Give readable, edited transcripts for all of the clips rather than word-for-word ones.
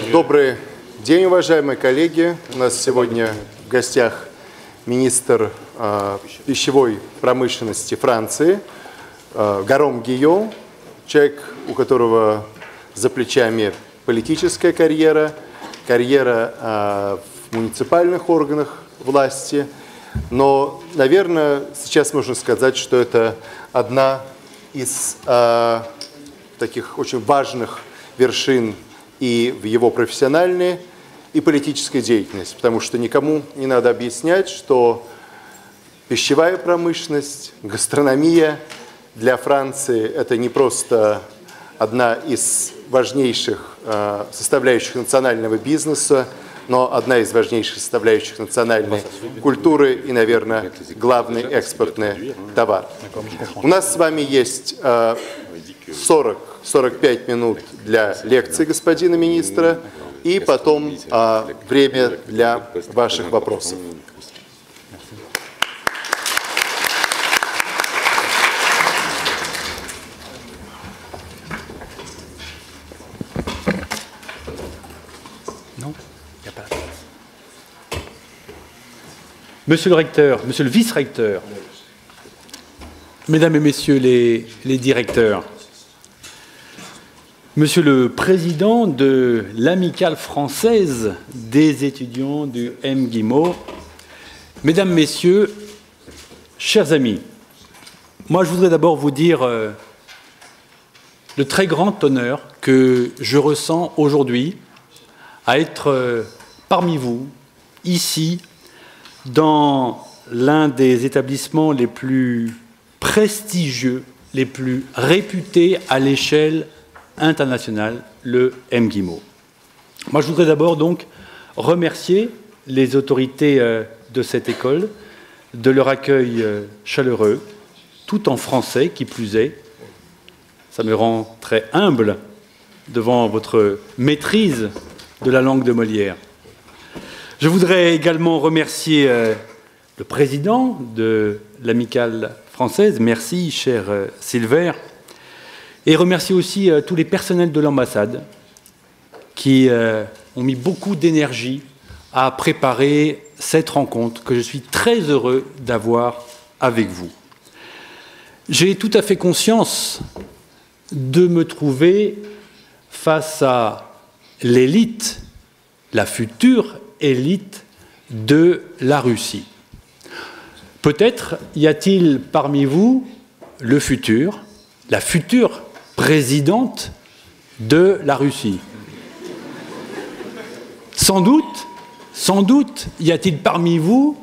Добрый день, уважаемые коллеги. У нас сегодня в гостях министр пищевой промышленности Франции Гаром Гийом, человек, у которого за плечами политическая карьера, карьера в муниципальных органах власти. Но, наверное, сейчас можно сказать, что это одна из таких очень важных вершин и в его профессиональной, и политической деятельности, потому что никому не надо объяснять, что пищевая промышленность, гастрономия для Франции – это не просто одна из важнейших составляющих национального бизнеса, но одна из важнейших составляющих национальной культуры и, наверное, главный экспортный товар. У нас с вами есть 40-45 минут для лекции господина министра и потом время для ваших вопросов. Monsieur le recteur, monsieur le vice-recteur, mesdames et messieurs les directeurs, monsieur le président de l'amicale française des étudiants du MGIMO, mesdames, messieurs, chers amis, moi je voudrais d'abord vous dire le très grand honneur que je ressens aujourd'hui à être parmi vous, ici, dans l'un des établissements les plus prestigieux, les plus réputés à l'échelle internationale, le MGIMO. Moi, je voudrais d'abord donc remercier les autorités de cette école de leur accueil chaleureux, tout en français, qui plus est. Ça me rend très humble devant votre maîtrise de la langue de Molière. Je voudrais également remercier le président de l'amicale française, merci cher Silver, et remercier aussi tous les personnels de l'ambassade qui ont mis beaucoup d'énergie à préparer cette rencontre que je suis très heureux d'avoir avec vous. J'ai tout à fait conscience de me trouver face à l'élite, la future élite de la Russie. Peut-être y a-t-il parmi vous le futur, la future présidente de la Russie. Sans doute y a-t-il parmi vous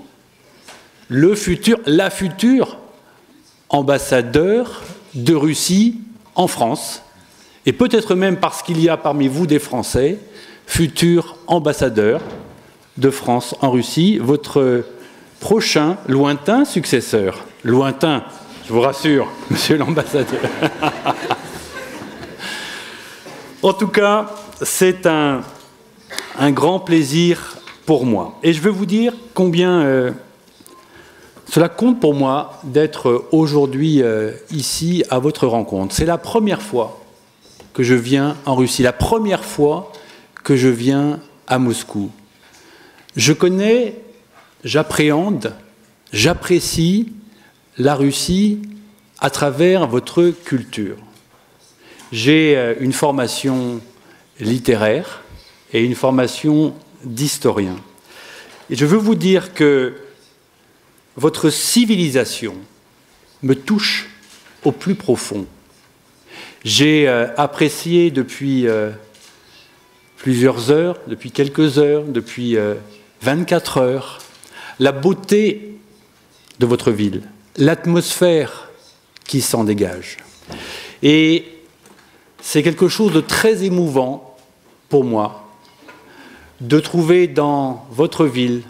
le futur, la future ambassadeur de Russie en France, et peut-être même parce qu'il y a parmi vous des Français, futur ambassadeur de France en Russie, votre prochain lointain successeur. Lointain, je vous rassure, monsieur l'ambassadeur. En tout cas, c'est un grand plaisir pour moi. Et je veux vous dire combien cela compte pour moi d'être aujourd'hui ici à votre rencontre. C'est la première fois que je viens en Russie, la première fois que je viens à Moscou. Je connais, j'appréhende, j'apprécie la Russie à travers votre culture. J'ai une formation littéraire et une formation d'historien. Et je veux vous dire que votre civilisation me touche au plus profond. J'ai apprécié depuis plusieurs heures, depuis quelques heures, depuis 24 heures, la beauté de votre ville, l'atmosphère qui s'en dégage. Et c'est quelque chose de très émouvant pour moi de trouver dans votre ville,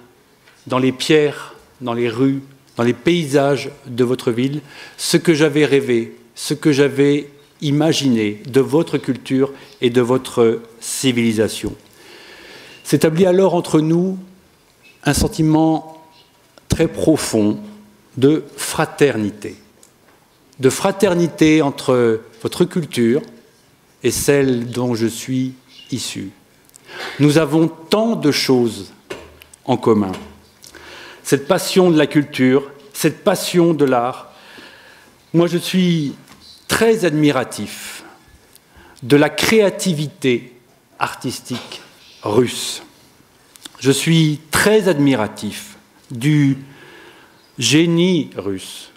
dans les pierres, dans les rues, dans les paysages de votre ville, ce que j'avais rêvé, ce que j'avais imaginé de votre culture et de votre civilisation. S'établit alors entre nous un sentiment très profond de fraternité entre votre culture et celle dont je suis issu. Nous avons tant de choses en commun. Cette passion de la culture, cette passion de l'art. Moi, je suis très admiratif de la créativité artistique russe. Je suis très admiratif du génie russe,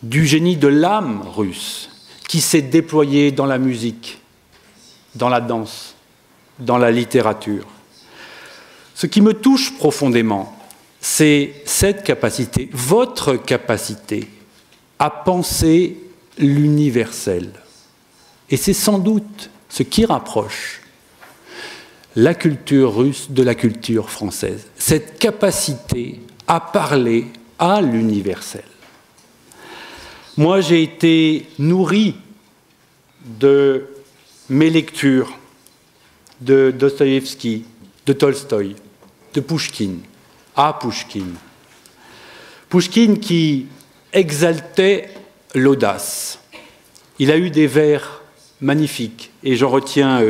du génie de l'âme russe, qui s'est déployé dans la musique, dans la danse, dans la littérature. Ce qui me touche profondément, c'est cette capacité, votre capacité à penser l'universel. Et c'est sans doute ce qui rapproche la culture russe de la culture française, cette capacité à parler à l'universel. Moi, j'ai été nourri de mes lectures de Dostoïevski, de Tolstoï, de Pouchkine, à Pouchkine. Pouchkine qui exaltait l'audace. Il a eu des vers magnifiques, et j'en retiens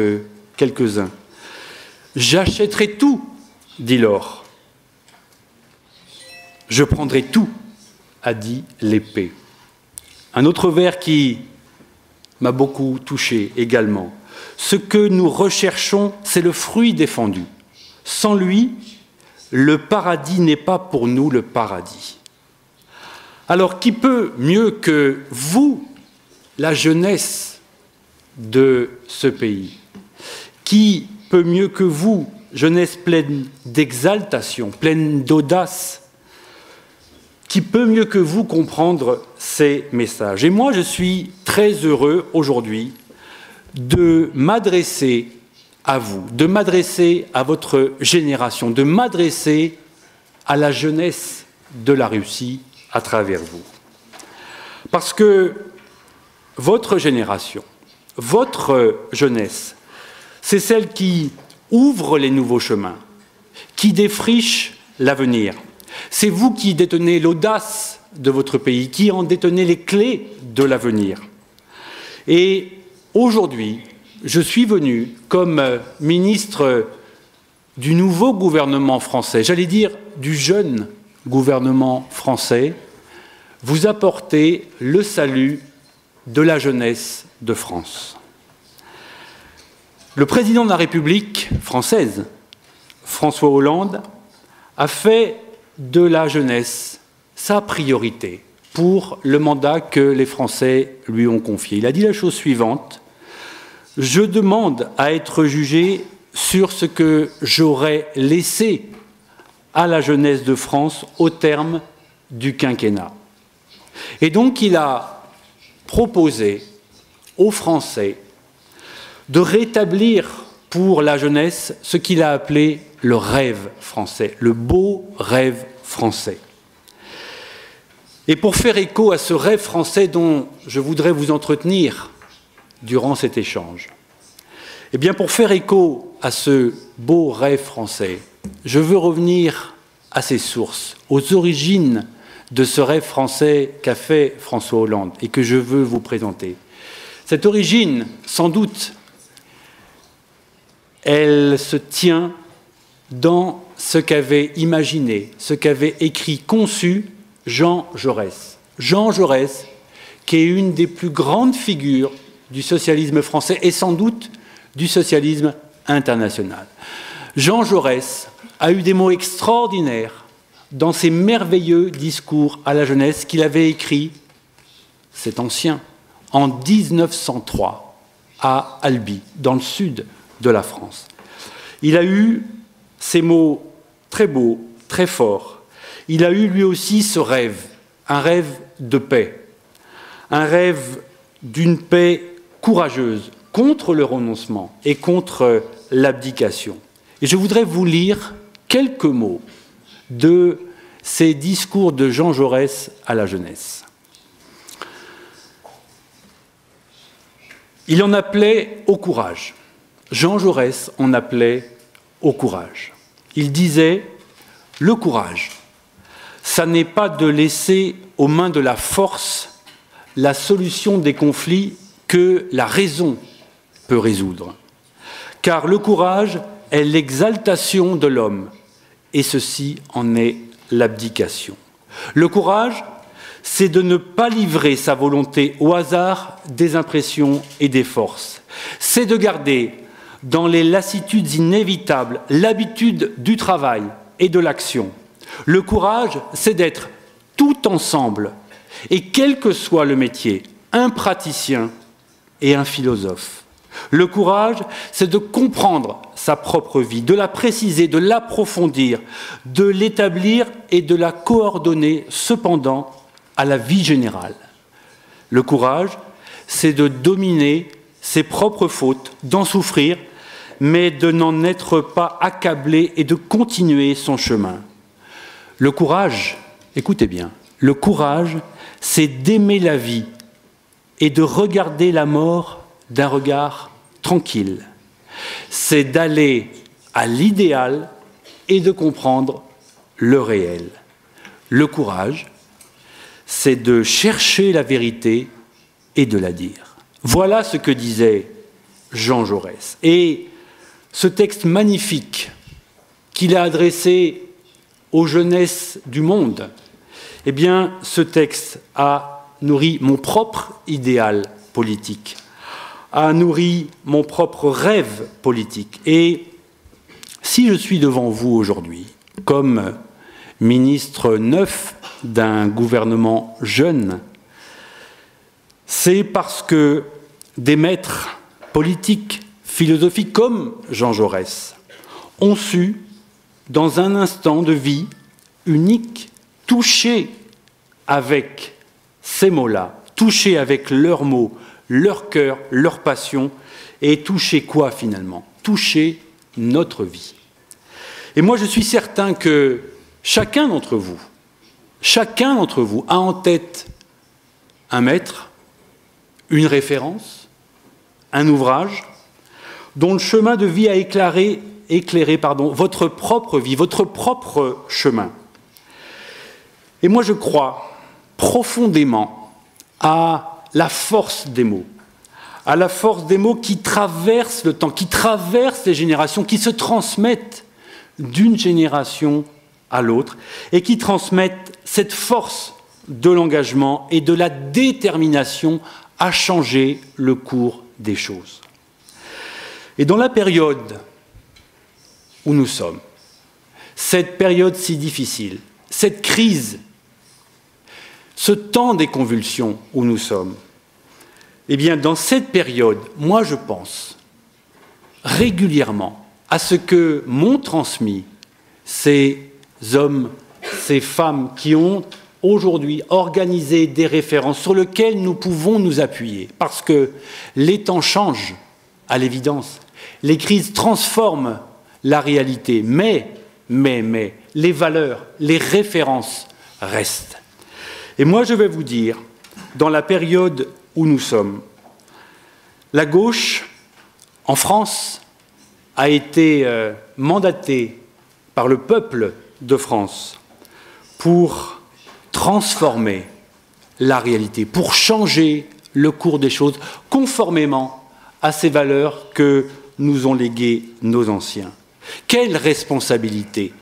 quelques-uns. « J'achèterai tout, dit l'or. Je prendrai tout, a dit l'épée. » Un autre vers qui m'a beaucoup touché également. « Ce que nous recherchons, c'est le fruit défendu. Sans lui, le paradis n'est pas pour nous le paradis. » Alors, qui peut mieux que vous, la jeunesse de ce pays? Qui peut mieux que vous, jeunesse pleine d'exaltation, pleine d'audace? Qui peut mieux que vous comprendre ces messages? Et moi, je suis très heureux aujourd'hui de m'adresser à vous, de m'adresser à votre génération, de m'adresser à la jeunesse de la Russie à travers vous. Parce que votre génération, votre jeunesse, c'est celle qui ouvre les nouveaux chemins, qui défriche l'avenir. C'est vous qui détenez l'audace de votre pays, qui en détenez les clés de l'avenir. Et aujourd'hui, je suis venu comme ministre du nouveau gouvernement français, j'allais dire du jeune gouvernement français, vous apporter le salut de la jeunesse de France. Le président de la République française, François Hollande, a fait de la jeunesse sa priorité pour le mandat que les Français lui ont confié. Il a dit la chose suivante: « Je demande à être jugé sur ce que j'aurais laissé à la jeunesse de France au terme du quinquennat. » Et donc il a proposé aux Français de rétablir pour la jeunesse ce qu'il a appelé le rêve français, le beau rêve français. Et pour faire écho à ce rêve français dont je voudrais vous entretenir durant cet échange, eh bien pour faire écho à ce beau rêve français, je veux revenir à ses sources, aux origines de ce rêve français qu'a fait François Hollande et que je veux vous présenter. Cette origine, sans doute, elle se tient dans ce qu'avait imaginé, ce qu'avait écrit, conçu Jean Jaurès. Jean Jaurès, qui est une des plus grandes figures du socialisme français et sans doute du socialisme international. Jean Jaurès a eu des mots extraordinaires dans ses merveilleux discours à la jeunesse qu'il avait écrits, c'est ancien, en 1903 à Albi, dans le sud de la France. Il a eu ces mots très beaux, très forts. Il a eu lui aussi ce rêve, un rêve de paix, un rêve d'une paix courageuse contre le renoncement et contre l'abdication. Et je voudrais vous lire quelques mots de ces discours de Jean Jaurès à la jeunesse. Il en appelait au courage. Jean Jaurès en appelait au courage. Il disait « Le courage, ça n'est pas de laisser aux mains de la force la solution des conflits que la raison peut résoudre. Car le courage est l'exaltation de l'homme, et ceci en est l'abdication. Le courage, c'est de ne pas livrer sa volonté au hasard des impressions et des forces. C'est de garder, dans les lassitudes inévitables, l'habitude du travail et de l'action. Le courage, c'est d'être tout ensemble, et quel que soit le métier, un praticien et un philosophe. Le courage, c'est de comprendre sa propre vie, de la préciser, de l'approfondir, de l'établir et de la coordonner, cependant, à la vie générale. Le courage, c'est de dominer ses propres fautes, d'en souffrir, mais de n'en être pas accablé et de continuer son chemin. Le courage, écoutez bien, le courage, c'est d'aimer la vie et de regarder la mort d'un regard tranquille. C'est d'aller à l'idéal et de comprendre le réel. Le courage, c'est de chercher la vérité et de la dire. Voilà ce que disait Jean Jaurès. Et ce texte magnifique qu'il a adressé aux jeunesses du monde, eh bien, ce texte a nourri mon propre idéal politique, a nourri mon propre rêve politique. Et si je suis devant vous aujourd'hui, comme ministre neuf d'un gouvernement jeune, c'est parce que des maîtres politiques, philosophiques comme Jean Jaurès ont su, dans un instant de vie unique, toucher avec ces mots-là, toucher avec leurs mots, leur cœur, leur passion, et toucher quoi finalement? Toucher notre vie. Et moi je suis certain que chacun d'entre vous a en tête un maître, une référence, un ouvrage dont le chemin de vie a éclairé votre propre vie, votre propre chemin. Et moi je crois profondément à la force des mots, qui traversent le temps, qui traversent les générations, qui se transmettent d'une génération à l'autre et qui transmettent cette force de l'engagement et de la détermination à changer le cours des choses. Et dans la période où nous sommes, cette période si difficile, cette crise, ce temps des convulsions où nous sommes, eh bien, dans cette période, moi je pense régulièrement à ce que m'ont transmis ces hommes, ces femmes qui ont aujourd'hui organisé des références sur lesquelles nous pouvons nous appuyer. Parce que les temps changent, à l'évidence. Les crises transforment la réalité. Mais, les valeurs, les références restent. Et moi, je vais vous dire, dans la période où nous sommes, la gauche, en France, a été mandatée par le peuple de France pour transformer la réalité, pour changer le cours des choses, conformément à ces valeurs que nous ont léguées nos anciens. Quelle responsabilité,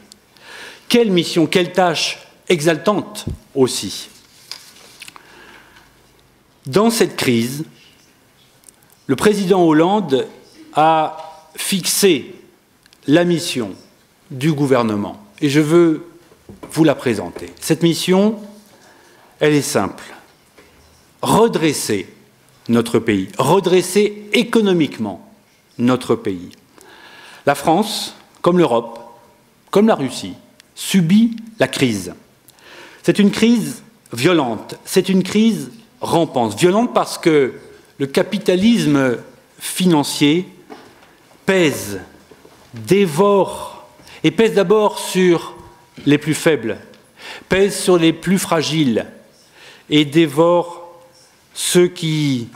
quelle mission, quelle tâche exaltante aussi. Dans cette crise, le président Hollande a fixé la mission du gouvernement. Et je veux vous la présenter. Cette mission, elle est simple. Redresser notre pays, redresser économiquement notre pays. La France, comme l'Europe, comme la Russie, subit la crise. C'est une crise violente, c'est une crise rampante. Violente parce que le capitalisme financier pèse, dévore, et pèse d'abord sur les plus faibles, pèse sur les plus fragiles et dévore ceux qui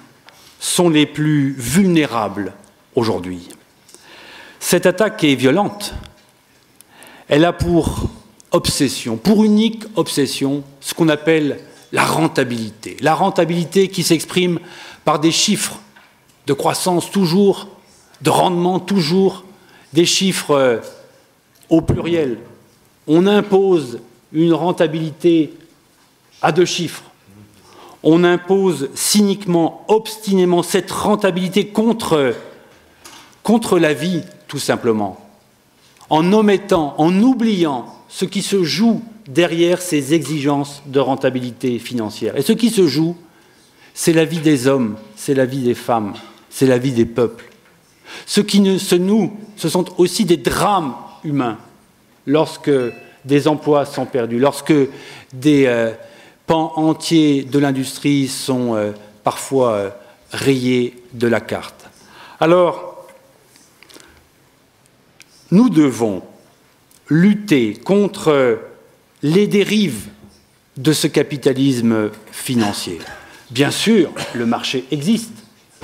sont les plus vulnérables aujourd'hui. Cette attaque est violente. Elle a pour obsession, pour unique obsession, ce qu'on appelle la rentabilité. La rentabilité qui s'exprime par des chiffres de croissance toujours, de rendement toujours, des chiffres au pluriel. On impose une rentabilité à 2 chiffres. On impose cyniquement, obstinément cette rentabilité contre la vie, tout simplement, en omettant, en oubliant ce qui se joue derrière ces exigences de rentabilité financière. Et ce qui se joue, c'est la vie des hommes, c'est la vie des femmes, c'est la vie des peuples. Ce qui se noue, ce sont aussi des drames humains lorsque des emplois sont perdus, lorsque des pans entiers de l'industrie sont parfois rayés de la carte. Alors, nous devons lutter contre les dérives de ce capitalisme financier. Bien sûr, le marché existe.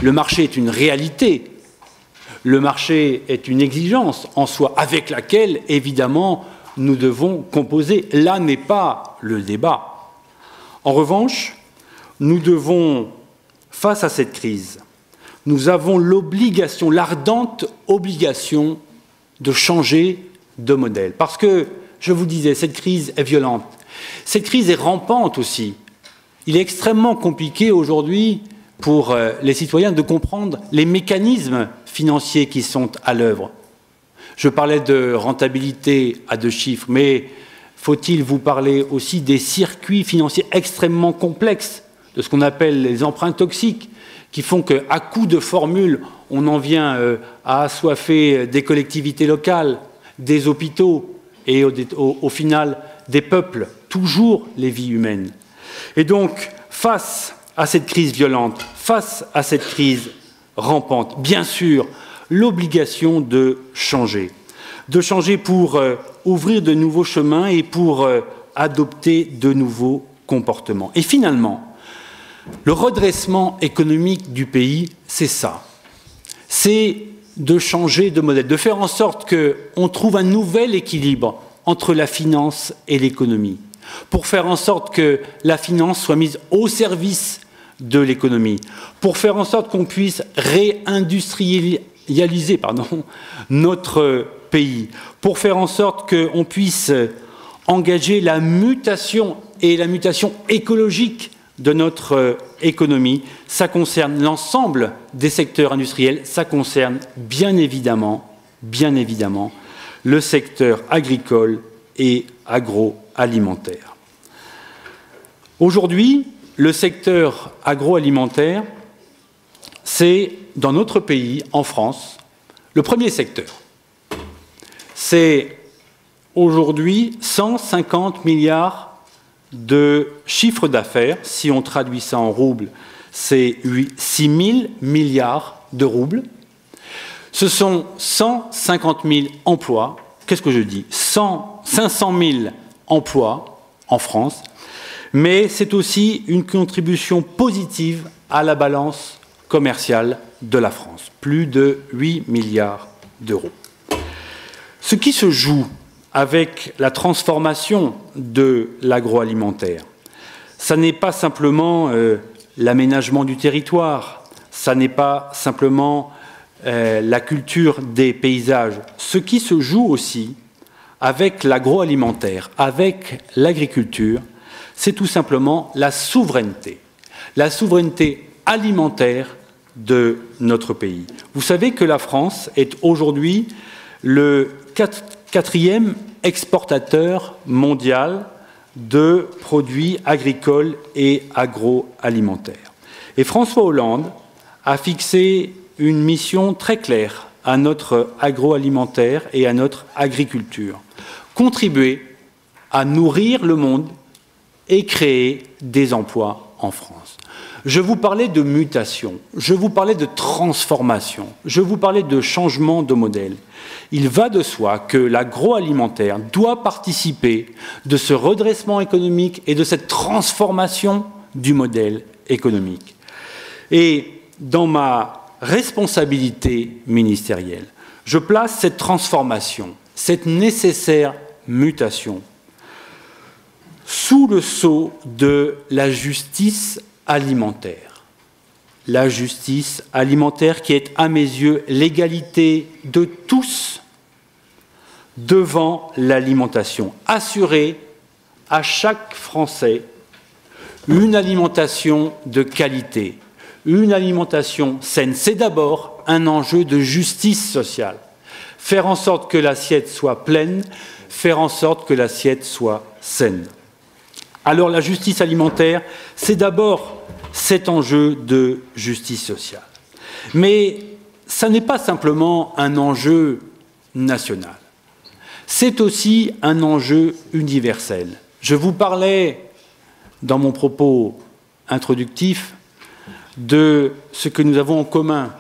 Le marché est une réalité. Le marché est une exigence en soi, avec laquelle, évidemment, nous devons composer. Là n'est pas le débat. En revanche, nous devons, face à cette crise, nous avons l'obligation, l'ardente obligation de changer de modèle. Parce que, je vous disais, cette crise est violente. Cette crise est rampante aussi. Il est extrêmement compliqué aujourd'hui pour les citoyens de comprendre les mécanismes financiers qui sont à l'œuvre. Je parlais de rentabilité à 2 chiffres, mais faut-il vous parler aussi des circuits financiers extrêmement complexes, de ce qu'on appelle les emprunts toxiques, qui font qu'à coup de formules, on en vient à assoiffer des collectivités locales, des hôpitaux et au final des peuples, toujours les vies humaines. Et donc, face à cette crise violente, face à cette crise rampante, bien sûr, l'obligation de changer pour ouvrir de nouveaux chemins et pour adopter de nouveaux comportements. Et finalement, le redressement économique du pays, c'est ça. C'est de changer de modèle, de faire en sorte qu'on trouve un nouvel équilibre entre la finance et l'économie, pour faire en sorte que la finance soit mise au service de l'économie, pour faire en sorte qu'on puisse réindustrialiser notre pays, pour faire en sorte qu'on puisse engager la mutation et la mutation écologique de notre économie. Ça concerne l'ensemble des secteurs industriels, ça concerne bien évidemment, le secteur agricole et agroalimentaire. Aujourd'hui, le secteur agroalimentaire, c'est, dans notre pays, en France, le premier secteur. C'est aujourd'hui 150 milliards de chiffre d'affaires. Si on traduit ça en roubles, c'est 6 000 milliards de roubles. Ce sont 150 000 emplois. Qu'est-ce que je dis ? 500 000 emplois en France. Mais c'est aussi une contribution positive à la balance commerciale de la France. Plus de 8 milliards d'euros. Ce qui se joue avec la transformation de l'agroalimentaire, ça n'est pas simplement l'aménagement du territoire, ça n'est pas simplement la culture des paysages. Ce qui se joue aussi avec l'agroalimentaire, avec l'agriculture, c'est tout simplement la souveraineté alimentaire de notre pays. Vous savez que la France est aujourd'hui le 4e exportateur mondial de produits agricoles et agroalimentaires. Et François Hollande a fixé une mission très claire à notre agroalimentaire et à notre agriculture. Contribuer à nourrir le monde et créer des emplois en France. Je vous parlais de mutation, je vous parlais de transformation, je vous parlais de changement de modèle. Il va de soi que l'agroalimentaire doit participer de ce redressement économique et de cette transformation du modèle économique. Et dans ma responsabilité ministérielle, je place cette transformation, cette nécessaire mutation, sous le sceau de la justice alimentaire. La justice alimentaire qui est, à mes yeux, l'égalité de tous devant l'alimentation. Assurer à chaque Français une alimentation de qualité, une alimentation saine. C'est d'abord un enjeu de justice sociale. Faire en sorte que l'assiette soit pleine, faire en sorte que l'assiette soit saine. Alors la justice alimentaire, c'est d'abord cet enjeu de justice sociale. Mais ça n'est pas simplement un enjeu national. C'est aussi un enjeu universel. Je vous parlais, dans mon propos introductif, de ce que nous avons en commun,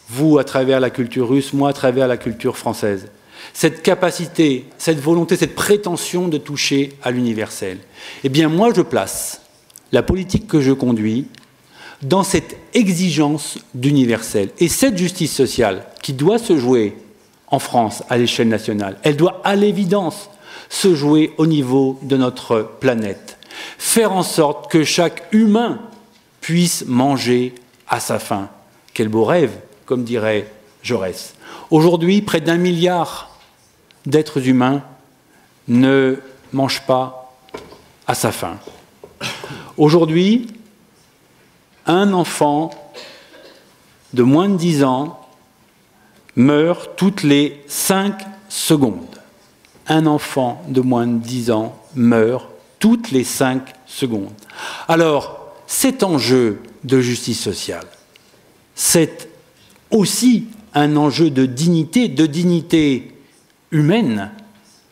vous à travers la culture russe, moi à travers la culture française. Cette capacité, cette volonté, cette prétention de toucher à l'universel. Eh bien, moi, je place la politique que je conduis dans cette exigence d'universel. Et cette justice sociale qui doit se jouer en France à l'échelle nationale, elle doit à l'évidence se jouer au niveau de notre planète. Faire en sorte que chaque humain puisse manger à sa faim. Quel beau rêve, comme dirait Jaurès. Aujourd'hui, près d'1 milliard d'êtres humains ne mangent pas à sa faim. Aujourd'hui, un enfant de moins de 10 ans meurt toutes les 5 secondes. Un enfant de moins de 10 ans meurt toutes les 5 secondes. Alors, cet enjeu de justice sociale, c'est aussi un enjeu de dignité humaine,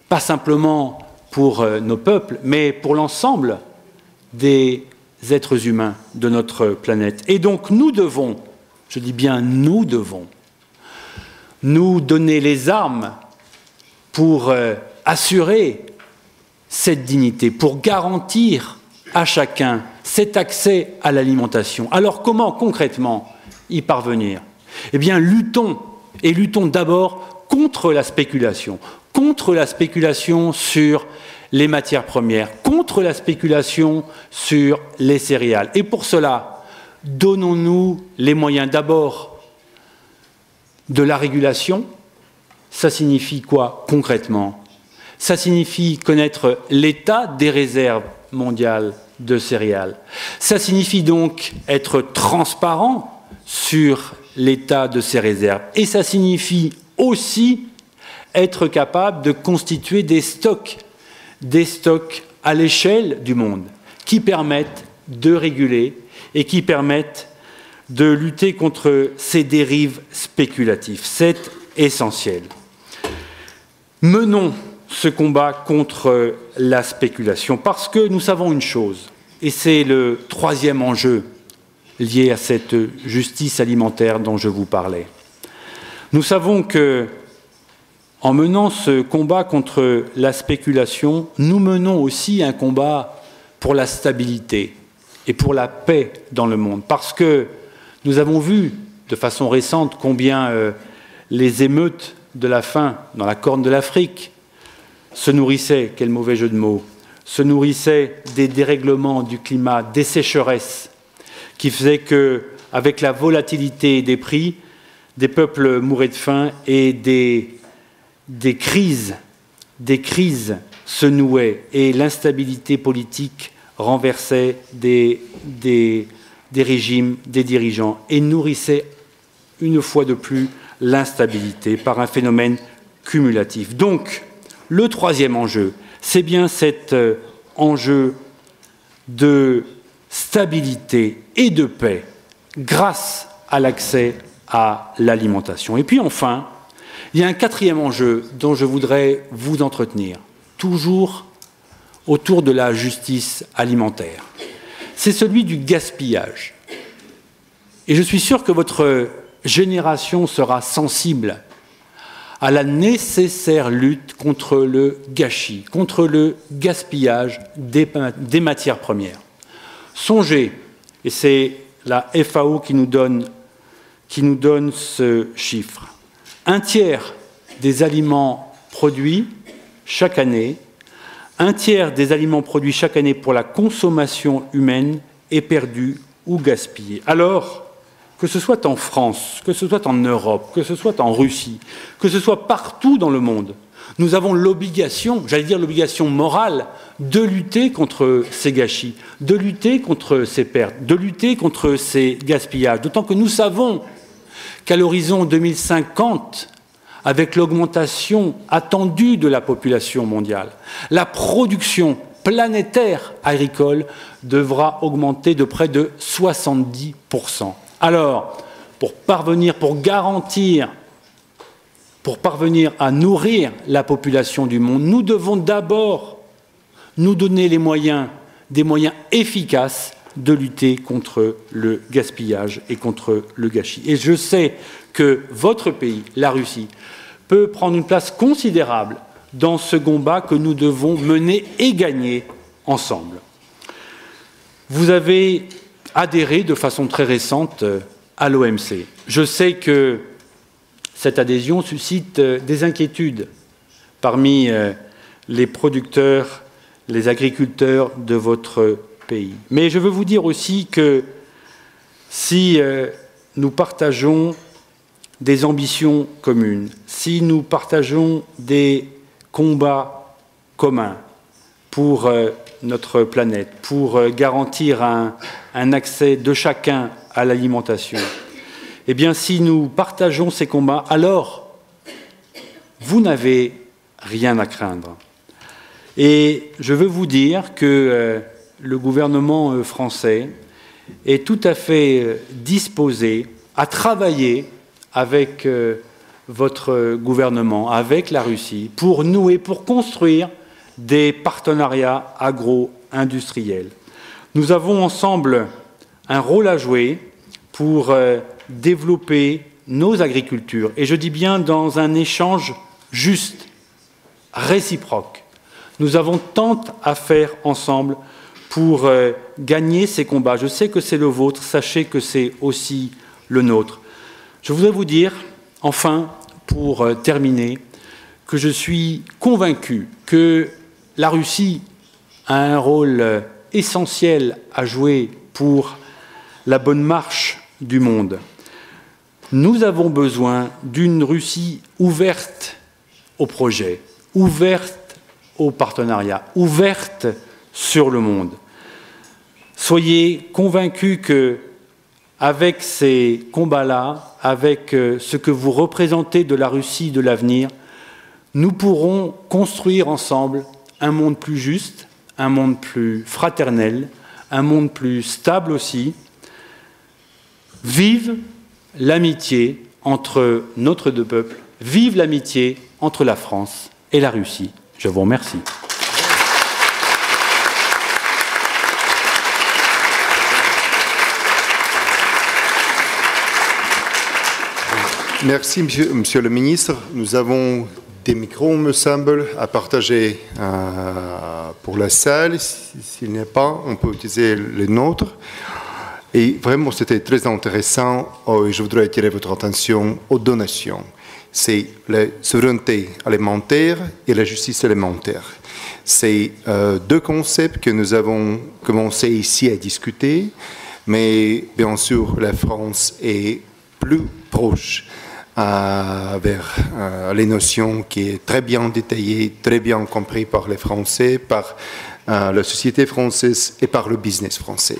pas simplement pour nos peuples, mais pour l'ensemble des êtres humains de notre planète. Et donc nous devons, je dis bien nous devons, nous donner les armes pour assurer cette dignité, pour garantir à chacun cet accès à l'alimentation. Alors comment concrètement y parvenir? Eh bien luttons d'abord contre la spéculation sur les matières premières, contre la spéculation sur les céréales. Et pour cela, donnons-nous les moyens d'abord de la régulation. Ça signifie quoi concrètement? Ça signifie connaître l'état des réserves mondiales de céréales. Ça signifie donc être transparent sur l'état de ces réserves. Et ça signifie aussi être capable de constituer des stocks à l'échelle du monde qui permettent de réguler et qui permettent de lutter contre ces dérives spéculatives. C'est essentiel. Menons ce combat contre la spéculation parce que nous savons une chose, et c'est le troisième enjeu lié à cette justice alimentaire dont je vous parlais. Nous savons que en menant ce combat contre la spéculation, nous menons aussi un combat pour la stabilité et pour la paix dans le monde. Parce que nous avons vu de façon récente combien les émeutes de la faim dans la Corne de l'Afrique se nourrissaient, quel mauvais jeu de mots, se nourrissaient des dérèglements du climat, des sécheresses, qui faisaient qu'avec la volatilité des prix, des peuples mouraient de faim et des crises se nouaient et l'instabilité politique renversait des régimes, des dirigeants et nourrissait une fois de plus l'instabilité par un phénomène cumulatif. Donc, le troisième enjeu, c'est bien cet enjeu de stabilité et de paix grâce à l'accès à l'alimentation. Et puis enfin, il y a un quatrième enjeu dont je voudrais vous entretenir, toujours autour de la justice alimentaire. C'est celui du gaspillage. Et je suis sûr que votre génération sera sensible à la nécessaire lutte contre le gâchis, contre le gaspillage des matières premières. Songez, et c'est la FAO qui nous donne ce chiffre, 1/3 des aliments produits chaque année, 1/3 des aliments produits chaque année pour la consommation humaine est perdu ou gaspillé. Alors, que ce soit en France, que ce soit en Europe, que ce soit en Russie, que ce soit partout dans le monde, Nous avons l'obligation, j'allais dire l'obligation morale, de lutter contre ces gâchis, de lutter contre ces pertes, de lutter contre ces gaspillages. D'autant que nous savons qu'à l'horizon 2050, avec l'augmentation attendue de la population mondiale, la production planétaire agricole devra augmenter de près de 70%. Alors, pour parvenir à nourrir la population du monde, nous devons d'abord nous donner les moyens, des moyens efficaces de lutter contre le gaspillage et contre le gâchis. Et je sais que votre pays, la Russie, peut prendre une place considérable dans ce combat que nous devons mener et gagner ensemble. Vous avez adhéré de façon très récente à l'OMC. Je sais que cette adhésion suscite des inquiétudes parmi les producteurs, les agriculteurs de votre pays. Mais je veux vous dire aussi que si nous partageons des ambitions communes, si nous partageons des combats communs pour notre planète, pour garantir un accès de chacun à l'alimentation, eh bien, si nous partageons ces combats, alors vous n'avez rien à craindre. Et je veux vous dire que le gouvernement français est tout à fait disposé à travailler avec votre gouvernement, avec la Russie, pour nouer, pour construire des partenariats agro-industriels. Nous avons ensemble un rôle à jouer pour développer nos agricultures, et je dis bien dans un échange juste, réciproque. Nous avons tant à faire ensemble pour gagner ces combats. Je sais que c'est le vôtre, sachez que c'est aussi le nôtre. Je voudrais vous dire, enfin, pour terminer, que je suis convaincu que la Russie a un rôle essentiel à jouer pour la bonne marche du monde. Nous avons besoin d'une Russie ouverte au projet, ouverte au partenariat, ouverte sur le monde. Soyez convaincus que, avec ces combats-là, avec ce que vous représentez de la Russie de l'avenir, nous pourrons construire ensemble un monde plus juste, un monde plus fraternel, un monde plus stable aussi. Vive l'amitié entre notre deux peuples, vive l'amitié entre la France et la Russie. Je vous remercie. Merci, Monsieur le Ministre. Nous avons des micros, me semble, à partager pour la salle. S'il n'y a pas, on peut utiliser les nôtres. Et vraiment, c'était très intéressant. Je voudrais attirer votre attention aux donations. C'est la souveraineté alimentaire et la justice alimentaire. C'est deux concepts que nous avons commencé ici à discuter, mais bien sûr, la France est plus proche vers les notions qui est très bien détaillées, très bien compris par les Français, par la société française et par le business français.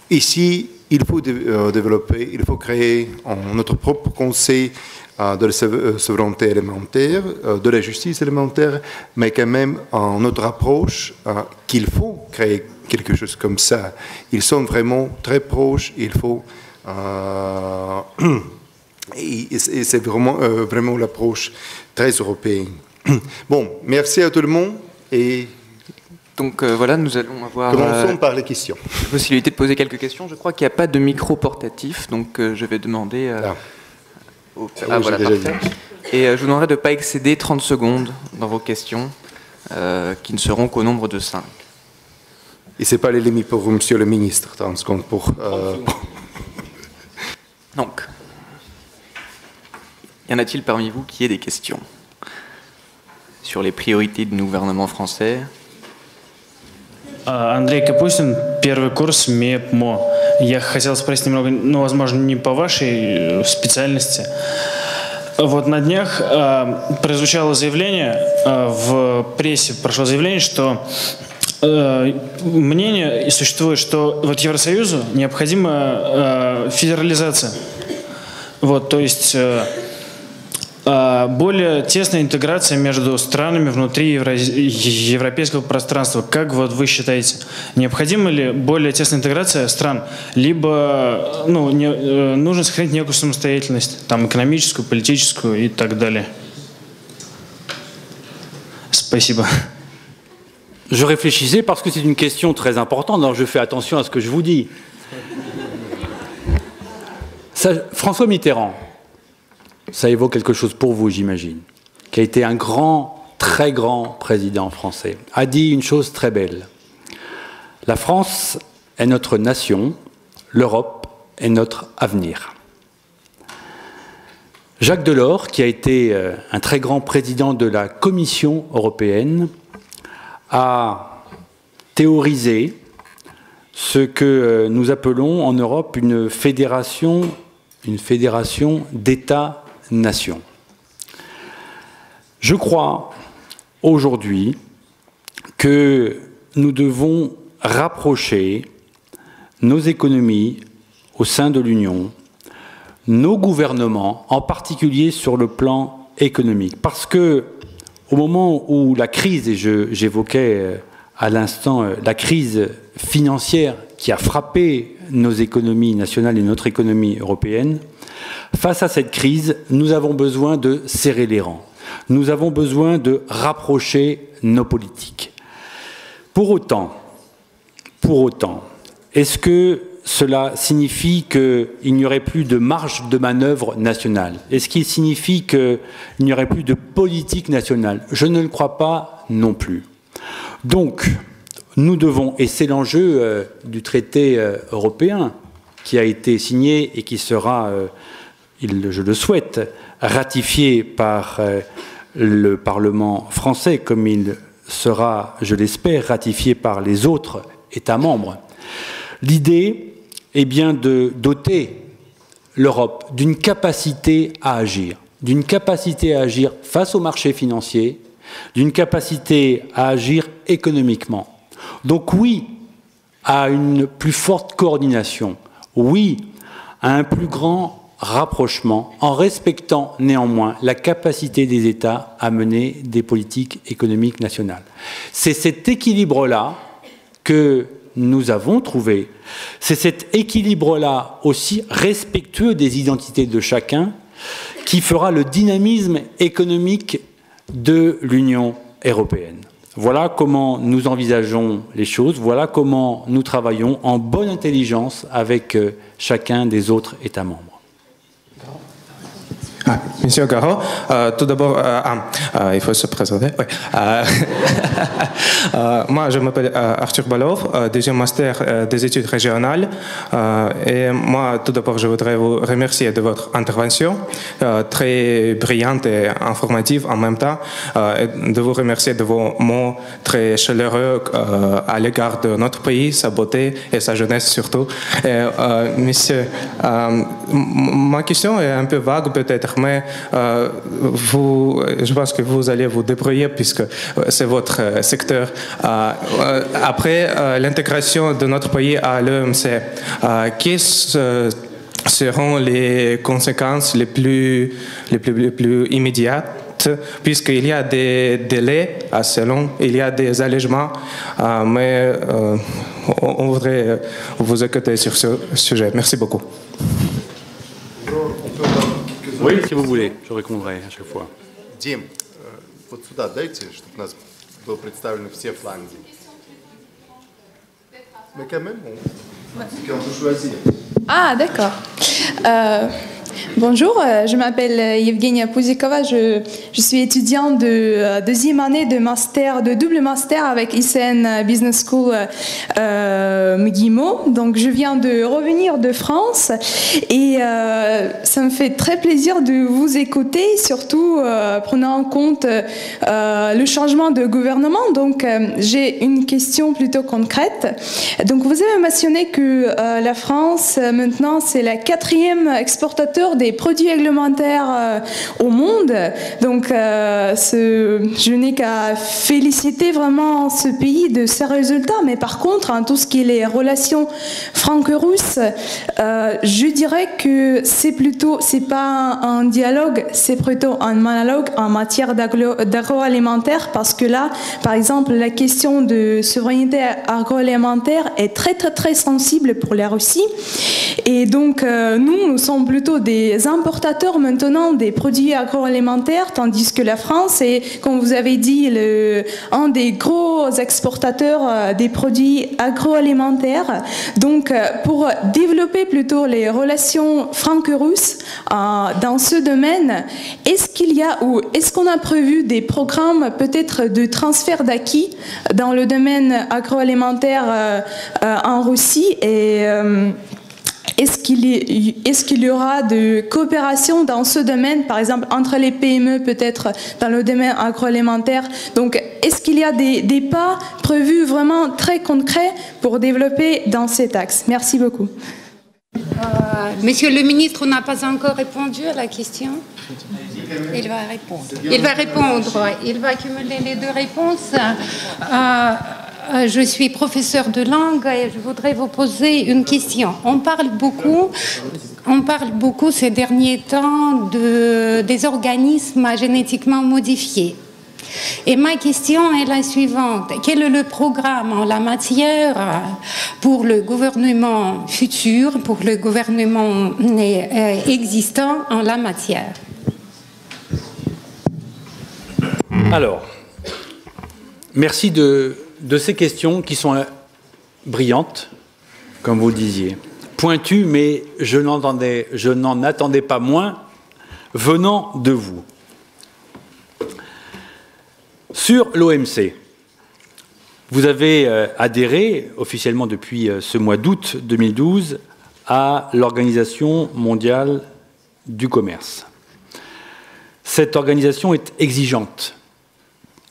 Ici, il faut développer, il faut créer notre propre conseil de la souveraineté alimentaire, de la justice alimentaire, mais quand même notre approche qu'il faut créer quelque chose comme ça. Ils sont vraiment très proches, il faut... et c'est vraiment l'approche très européenne. Bon, merci à tout le monde et... Donc voilà, nous allons avoir commençons par les questions. La possibilité de poser quelques questions. Je crois qu'il n'y a pas de micro portatif, donc je vais demander... voilà, parfait. Et je vous demanderai de ne pas excéder 30 secondes dans vos questions, qui ne seront qu'au nombre de 5. Et ce n'est pas les limites pour Monsieur le Ministre, 30 secondes pour... Donc, y en a-t-il parmi vous qui aient des questions sur les priorités du gouvernement français? Андрей Капустин, первый курс МЕПМО. Я хотел спросить немного, возможно, не по вашей специальности. Вот на днях прозвучало заявление, в прессе прошло заявление, что мнение существует, что вот Евросоюзу необходима федерализация. Вот, то есть более тесная интеграция между странами внутри европейского пространства. Как вот вы считаете, необходима ли более тесная интеграция стран, либо нужно сохранить некую самостоятельность, там, экономическую, политическую и так далее? Спасибо. Je réfléchissais parce que c'est une question très importante, donc je fais attention à ce que je vous dis. François Mitterrand, ça évoque quelque chose pour vous, j'imagine, qui a été un grand, très grand président français, a dit une chose très belle. La France est notre nation, l'Europe est notre avenir. Jacques Delors, qui a été un très grand président de la Commission européenne, a théorisé ce que nous appelons en Europe une fédération d'États-nations. Je crois aujourd'hui que nous devons rapprocher nos économies au sein de l'Union, nos gouvernements, en particulier sur le plan économique. Parce que au moment où la crise, et j'évoquais à l'instant la crise financière qui a frappé nos économies nationales et notre économie européenne, face à cette crise, nous avons besoin de serrer les rangs. Nous avons besoin de rapprocher nos politiques. Pour autant, est-ce que cela signifie qu'il n'y aurait plus de marge de manœuvre nationale? Est-ce qu'il signifie qu'il n'y aurait plus de politique nationale? Je ne le crois pas non plus. Donc, nous devons, et c'est l'enjeu du traité européen qui a été signé et qui sera, je le souhaite, ratifié par le Parlement français, comme il sera, je l'espère, ratifié par les autres États membres. L'idée est bien de doter l'Europe d'une capacité à agir face au marché financier, d'une capacité à agir économiquement. Donc oui, à une plus forte coordination, oui, à un plus grand rapprochement, en respectant néanmoins la capacité des États à mener des politiques économiques nationales. C'est cet équilibre-là que nous avons trouvé. C'est cet équilibre-là aussi respectueux des identités de chacun qui fera le dynamisme économique de l'Union européenne. Voilà comment nous envisageons les choses, voilà comment nous travaillons en bonne intelligence avec chacun des autres États membres. Monsieur Garo, tout d'abord, il faut se présenter. Oui. Moi, je m'appelle Arthur Balov, deuxième master des études régionales. Et moi, tout d'abord, je voudrais vous remercier de votre intervention, très brillante et informative en même temps, et de vous remercier de vos mots très chaleureux à l'égard de notre pays, sa beauté et sa jeunesse surtout. Et, monsieur, ma question est un peu vague peut-être, mais je pense que vous allez vous débrouiller puisque c'est votre secteur. Après l'intégration de notre pays à l'OMC, quelles seront les conséquences les plus immédiates, puisqu'il y a des délais assez longs, il y a des allègements, mais on voudrait vous écouter sur ce sujet. Merci beaucoup. Oui, si vous voulez, je répondrai à chaque fois. Дим, вот сюда дайте, чтобы у нас было представлены все фланги. Mais quand même, on peut choisir. Ah, d'accord. Bonjour, je m'appelle Evgenia Puzikova, je suis étudiante de deuxième année de double master avec ICN Business School MGIMO. Donc je viens de revenir de France et ça me fait très plaisir de vous écouter, surtout prenant en compte le changement de gouvernement. Donc j'ai une question plutôt concrète. Donc vous avez mentionné que la France maintenant c'est la 4e exportateur exportateur des produits alimentaires au monde. Donc, je n'ai qu'à féliciter vraiment ce pays de ses résultats. Mais par contre, en tout ce qui est les relations franco-russes, je dirais que c'est pas un dialogue, c'est plutôt un monologue en matière d'agroalimentaire, parce que là, par exemple, la question de souveraineté agroalimentaire est très très très sensible pour la Russie. Et donc, nous sommes plutôt des importateurs maintenant des produits agroalimentaires, tandis que la France est, comme vous avez dit, un des gros exportateurs des produits agroalimentaires. Donc, pour développer plutôt les relations franco-russes dans ce domaine, est-ce qu'on a prévu des programmes peut-être de transfert d'acquis dans le domaine agroalimentaire en Russie, et est-ce qu'il y aura de coopération dans ce domaine, par exemple entre les PME peut-être dans le domaine agroalimentaire? Donc, est-ce qu'il y a des pas prévus vraiment très concrets pour développer dans cet axe? Merci beaucoup. Monsieur le ministre n'a pas encore répondu à la question. Il va répondre. Il va accumuler les deux réponses. Je suis professeur de langue et je voudrais vous poser une question. On parle beaucoup ces derniers temps des organismes génétiquement modifiés. Et ma question est la suivante. Quel est le programme en la matière pour le gouvernement futur, pour le gouvernement existant en la matière? Alors, merci de ces questions qui sont brillantes, comme vous le disiez, pointues, mais je n'en attendais pas moins venant de vous. Sur l'OMC, vous avez adhéré officiellement depuis ce mois d'août 2012 à l'Organisation mondiale du commerce. Cette organisation est exigeante,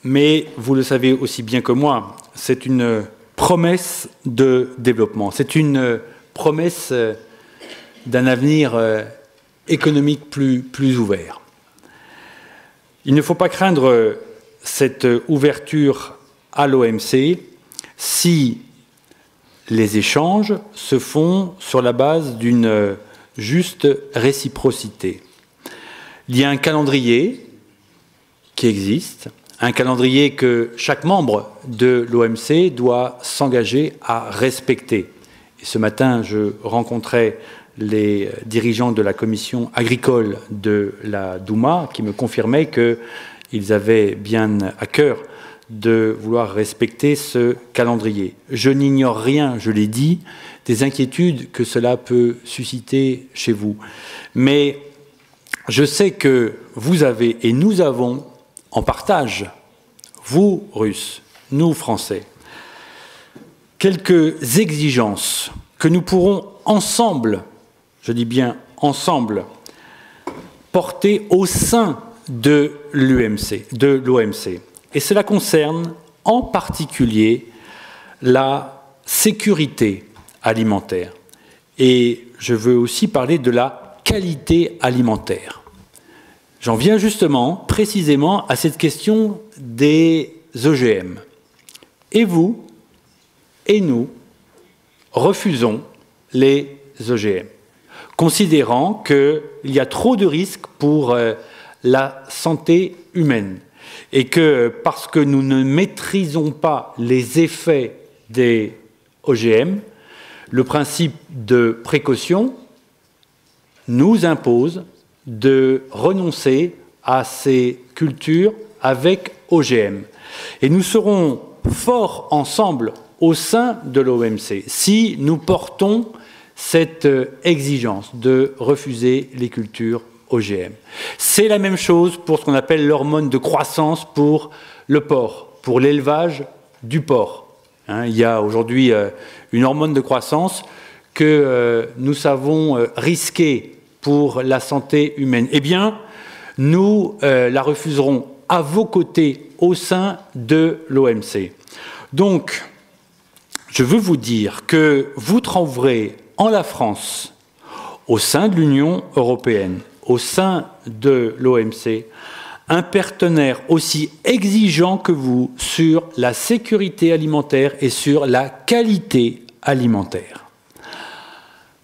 mais vous le savez aussi bien que moi, c'est une promesse de développement, c'est une promesse d'un avenir économique plus ouvert. Il ne faut pas craindre cette ouverture à l'OMC si les échanges se font sur la base d'une juste réciprocité. Il y a un calendrier qui existe, un calendrier que chaque membre de l'OMC doit s'engager à respecter. Et ce matin, je rencontrais les dirigeants de la commission agricole de la Douma qui me confirmaient qu'ils avaient bien à cœur de vouloir respecter ce calendrier. Je n'ignore rien, je l'ai dit, des inquiétudes que cela peut susciter chez vous. Mais je sais que vous avez et nous avons en partage, vous Russes, nous Français, quelques exigences que nous pourrons ensemble, je dis bien ensemble, porter au sein de l'OMC. Et cela concerne en particulier la sécurité alimentaire. Et je veux aussi parler de la qualité alimentaire. J'en viens justement, précisément, à cette question des OGM. Et vous, et nous, refusons les OGM, considérant qu'il y a trop de risques pour la santé humaine et que parce que nous ne maîtrisons pas les effets des OGM, le principe de précaution nous impose de renoncer à ces cultures avec OGM. Et nous serons forts ensemble au sein de l'OMC si nous portons cette exigence de refuser les cultures OGM. C'est la même chose pour ce qu'on appelle l'hormone de croissance pour le porc, pour l'élevage du porc. Il y a aujourd'hui une hormone de croissance que nous savons risquer pour la santé humaine. Eh bien, nous la refuserons à vos côtés au sein de l'OMC. Donc, je veux vous dire que vous trouverez en la France au sein de l'Union européenne, au sein de l'OMC, un partenaire aussi exigeant que vous sur la sécurité alimentaire et sur la qualité alimentaire.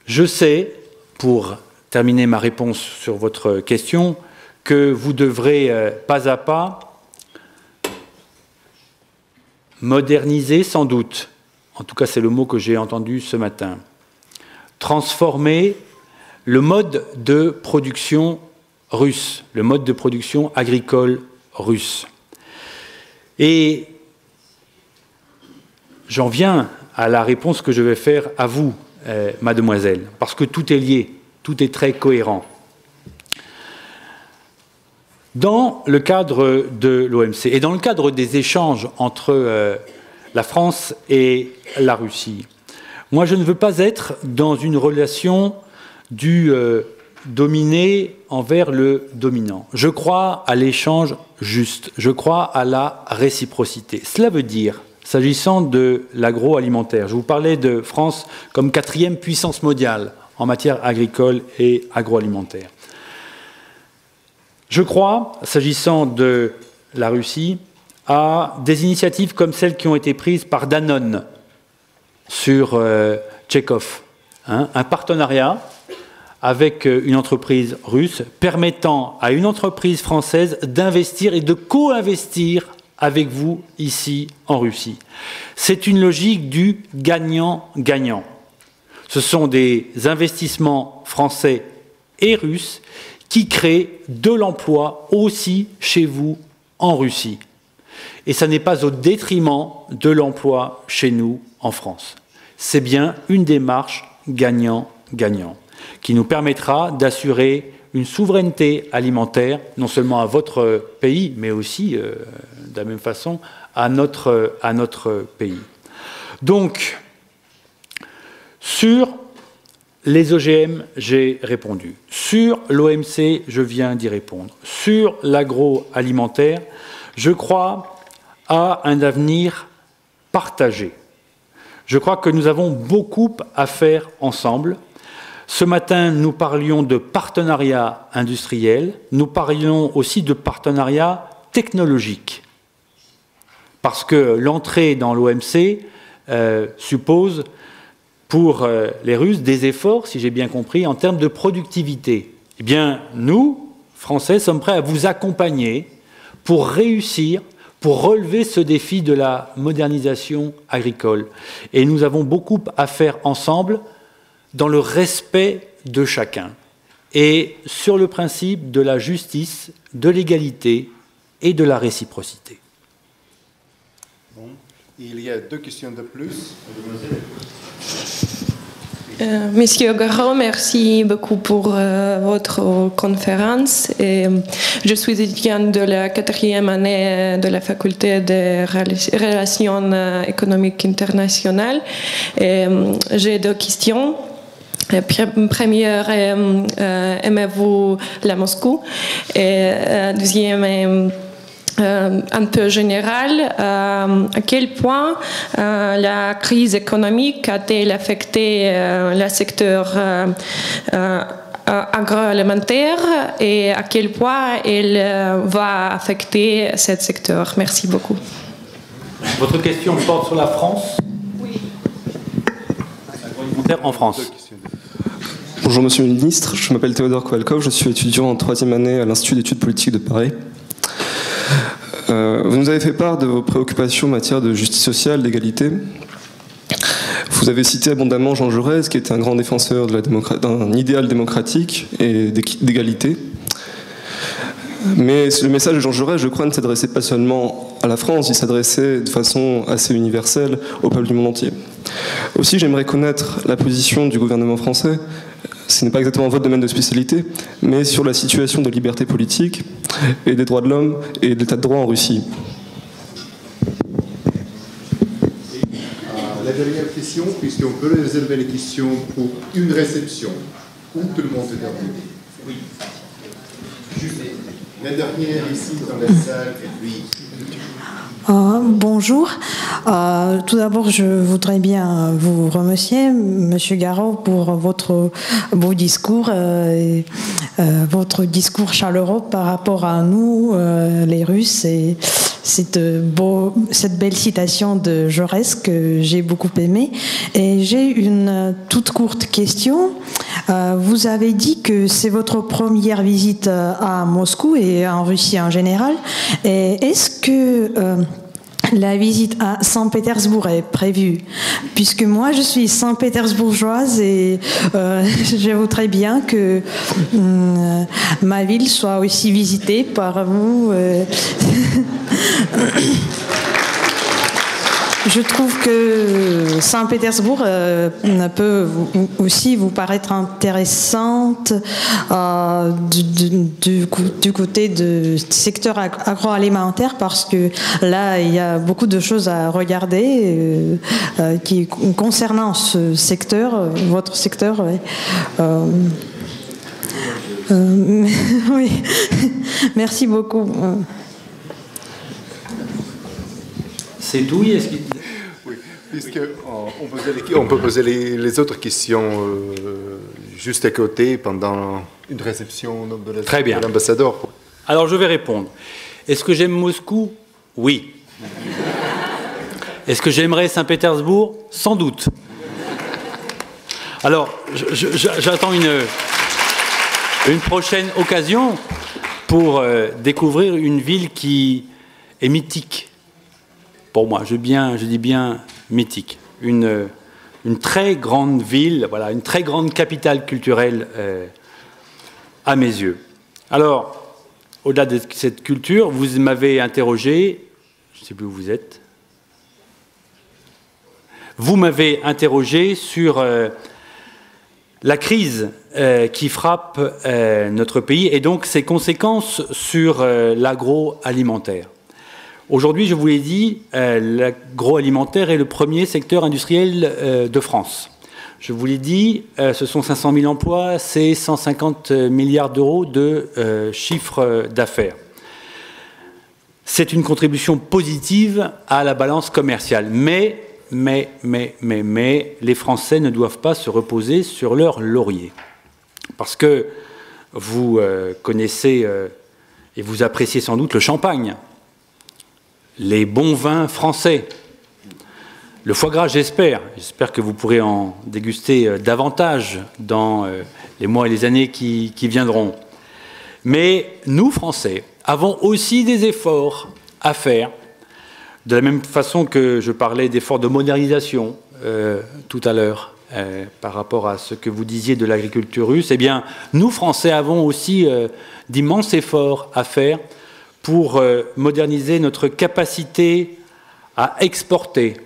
Je sais, pour terminer ma réponse sur votre question, que vous devrez pas à pas moderniser sans doute, en tout cas c'est le mot que j'ai entendu ce matin, transformer le mode de production russe, le mode de production agricole russe. Et j'en viens à la réponse que je vais faire à vous, mademoiselle, parce que tout est lié, tout est très cohérent. Dans le cadre de l'OMC et dans le cadre des échanges entre la France et la Russie, moi je ne veux pas être dans une relation du dominé envers le dominant. Je crois à l'échange juste, je crois à la réciprocité. Cela veut dire, s'agissant de l'agroalimentaire, je vous parlais de France comme 4e puissance mondiale en matière agricole et agroalimentaire. Je crois, s'agissant de la Russie, à des initiatives comme celles qui ont été prises par Danone sur Tchekhov, un partenariat avec une entreprise russe permettant à une entreprise française d'investir et de co-investir avec vous ici en Russie. C'est une logique du gagnant-gagnant. Ce sont des investissements français et russes qui créent de l'emploi aussi chez vous en Russie. Et ça n'est pas au détriment de l'emploi chez nous en France. C'est bien une démarche gagnant-gagnant qui nous permettra d'assurer une souveraineté alimentaire, non seulement à votre pays, mais aussi, de la même façon, à notre pays. Donc, sur les OGM, j'ai répondu. Sur l'OMC, je viens d'y répondre. Sur l'agroalimentaire, je crois à un avenir partagé. Je crois que nous avons beaucoup à faire ensemble. Ce matin, nous parlions de partenariat industriel, nous parlions aussi de partenariat technologique. Parce que l'entrée dans l'OMC suppose pour les Russes des efforts, si j'ai bien compris, en termes de productivité. Eh bien, nous, Français, sommes prêts à vous accompagner pour réussir, pour relever ce défi de la modernisation agricole. Et nous avons beaucoup à faire ensemble dans le respect de chacun et sur le principe de la justice, de l'égalité et de la réciprocité. Bon. Il y a 2 questions de plus. Monsieur Garot, merci beaucoup pour votre conférence. Et je suis étudiante de la 4e année de la faculté des relations économiques internationales. J'ai 2 questions. Première, aimez-vous la Moscou? Et deuxième, un peu général, à quel point la crise économique a-t-elle affecté le secteur agroalimentaire et à quel point elle va affecter ce secteur? Merci beaucoup. Votre question porte sur la France? Oui. Agroalimentaire en France. Bonjour Monsieur le Ministre, je m'appelle Théodore Kovalkov, je suis étudiant en 3e année à l'Institut d'études politiques de Paris. Vous nous avez fait part de vos préoccupations en matière de justice sociale, d'égalité. Vous avez cité abondamment Jean Jaurès, qui était un grand défenseur d'un idéal démocratique et d'égalité. Mais le message de Jean Jaurès, je crois, ne s'adressait pas seulement à la France, il s'adressait de façon assez universelle au peuple du monde entier. Aussi, j'aimerais connaître la position du gouvernement français, ce n'est pas exactement votre domaine de spécialité, mais sur la situation de liberté politique et des droits de l'homme et de l'état de droit en Russie. La dernière question, puisqu'on peut réserver les questions pour une réception, où tout le monde est invité. Oui. Juste la dernière ici dans la salle, et puis... Bonjour. Tout d'abord, je voudrais bien vous remercier, Monsieur Garot, pour votre beau discours, votre discours chaleureux par rapport à nous, les Russes, et cette belle citation de Jaurès que j'ai beaucoup aimée. Et j'ai une toute courte question. Vous avez dit que c'est votre première visite à Moscou et en Russie en général. Et est-ce que la visite à Saint-Pétersbourg est prévue? Puisque moi, je suis Saint-Pétersbourgeoise et je voudrais bien que ma ville soit aussi visitée par vous. Je trouve que Saint-Pétersbourg peut aussi vous paraître intéressante du côté du secteur agroalimentaire, parce que là, il y a beaucoup de choses à regarder concernant ce secteur, votre secteur. Ouais. Oui. Merci beaucoup. C'est tout. Oui, on peut poser les autres questions juste à côté pendant une réception de l'ambassadeur. Alors je vais répondre. Est-ce que j'aime Moscou? Oui. Est-ce que j'aimerais Saint-Pétersbourg? Sans doute. Alors j'attends une prochaine occasion pour découvrir une ville qui est mythique. Pour moi, je dis bien mythique. Une très grande ville, voilà, une très grande capitale culturelle à mes yeux. Alors, au-delà de cette culture, vous m'avez interrogé, je ne sais plus où vous êtes, vous m'avez interrogé sur la crise qui frappe notre pays et donc ses conséquences sur l'agroalimentaire. Aujourd'hui, je vous l'ai dit, l'agroalimentaire est le premier secteur industriel de France. Je vous l'ai dit, ce sont 500 000 emplois, c'est 150 milliards d'euros de chiffre d'affaires. C'est une contribution positive à la balance commerciale. Mais, les Français ne doivent pas se reposer sur leur laurier. Parce que vous connaissez et vous appréciez sans doute le champagne, les bons vins français, le foie gras, j'espère que vous pourrez en déguster davantage dans les mois et les années qui viendront. Mais nous, Français, avons aussi des efforts à faire, de la même façon que je parlais d'efforts de modernisation tout à l'heure par rapport à ce que vous disiez de l'agriculture russe. Eh bien, nous, Français, avons aussi d'immenses efforts à faire pour moderniser notre capacité à exporter,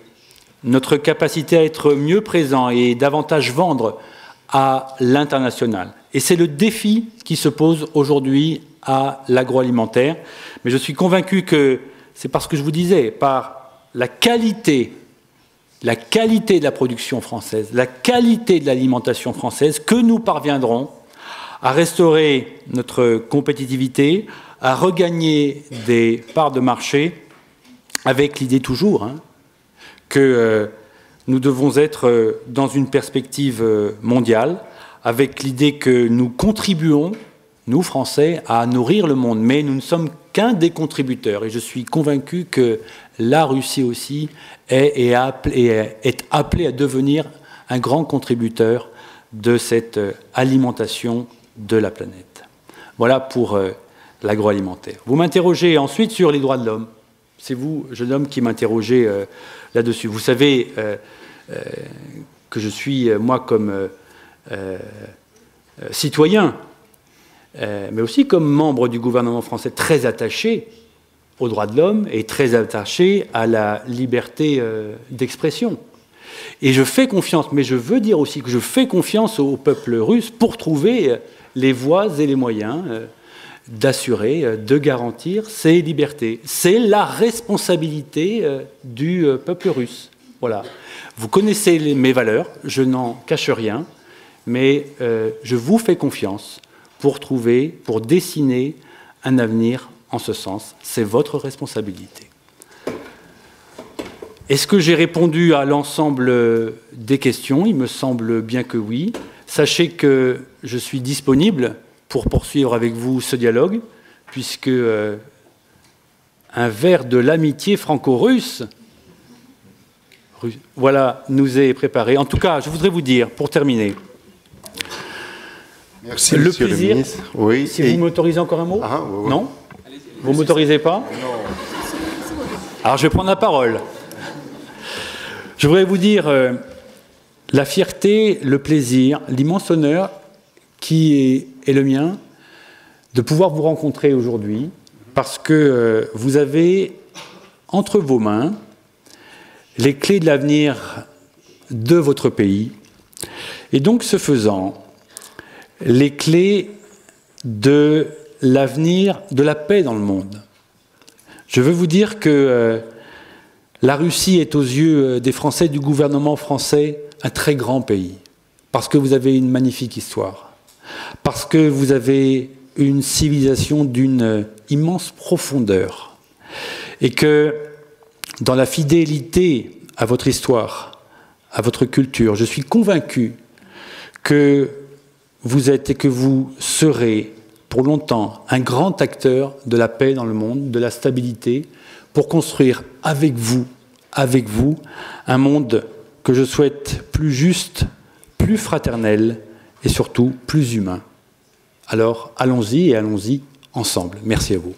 notre capacité à être mieux présent et davantage vendre à l'international. Et c'est le défi qui se pose aujourd'hui à l'agroalimentaire. Mais je suis convaincu que c'est parce que je vous disais, par la qualité de la production française, la qualité de l'alimentation française, que nous parviendrons à restaurer notre compétitivité, à regagner des parts de marché, avec l'idée toujours que nous devons être dans une perspective mondiale, avec l'idée que nous contribuons, nous Français, à nourrir le monde, mais nous ne sommes qu'un des contributeurs. Et je suis convaincu que la Russie aussi est appelée à devenir un grand contributeur de cette alimentation de la planète. Voilà pour l'agroalimentaire. Vous m'interrogez ensuite sur les droits de l'homme. C'est vous, jeune homme, qui m'interrogez là-dessus. Vous savez que je suis, moi, comme citoyen, mais aussi comme membre du gouvernement français, très attaché aux droits de l'homme et très attaché à la liberté d'expression. Et je fais confiance, mais je veux dire aussi que je fais confiance au peuple russe pour trouver les voies et les moyens d'assurer, de garantir ces libertés. C'est la responsabilité du peuple russe. Voilà. Vous connaissez mes valeurs, je n'en cache rien, mais je vous fais confiance pour trouver, pour dessiner un avenir en ce sens. C'est votre responsabilité. Est-ce que j'ai répondu à l'ensemble des questions? Il me semble bien que oui. Sachez que je suis disponible pour poursuivre avec vous ce dialogue, puisque un verre de l'amitié franco-russe, voilà, nous est préparé. En tout cas, je voudrais vous dire, pour terminer, merci, le monsieur plaisir, le ministre. Oui, si vous m'autorisez encore un mot? Oui. Non? Vous ne m'autorisez pas? Non. Alors, je vais prendre la parole. Je voudrais vous dire la fierté, le plaisir, l'immense honneur qui est le mien de pouvoir vous rencontrer aujourd'hui, parce que vous avez entre vos mains les clés de l'avenir de votre pays, et donc, ce faisant, les clés de l'avenir de la paix dans le monde. Je veux vous dire que la Russie est aux yeux des Français, du gouvernement français, un très grand pays, parce que vous avez une magnifique histoire, parce que vous avez une civilisation d'une immense profondeur, et que dans la fidélité à votre histoire, à votre culture, je suis convaincu que vous êtes et que vous serez pour longtemps un grand acteur de la paix dans le monde, de la stabilité, pour construire avec vous, un monde que je souhaite plus juste, plus fraternel et surtout plus humain. Alors allons-y et allons-y ensemble. Merci à vous.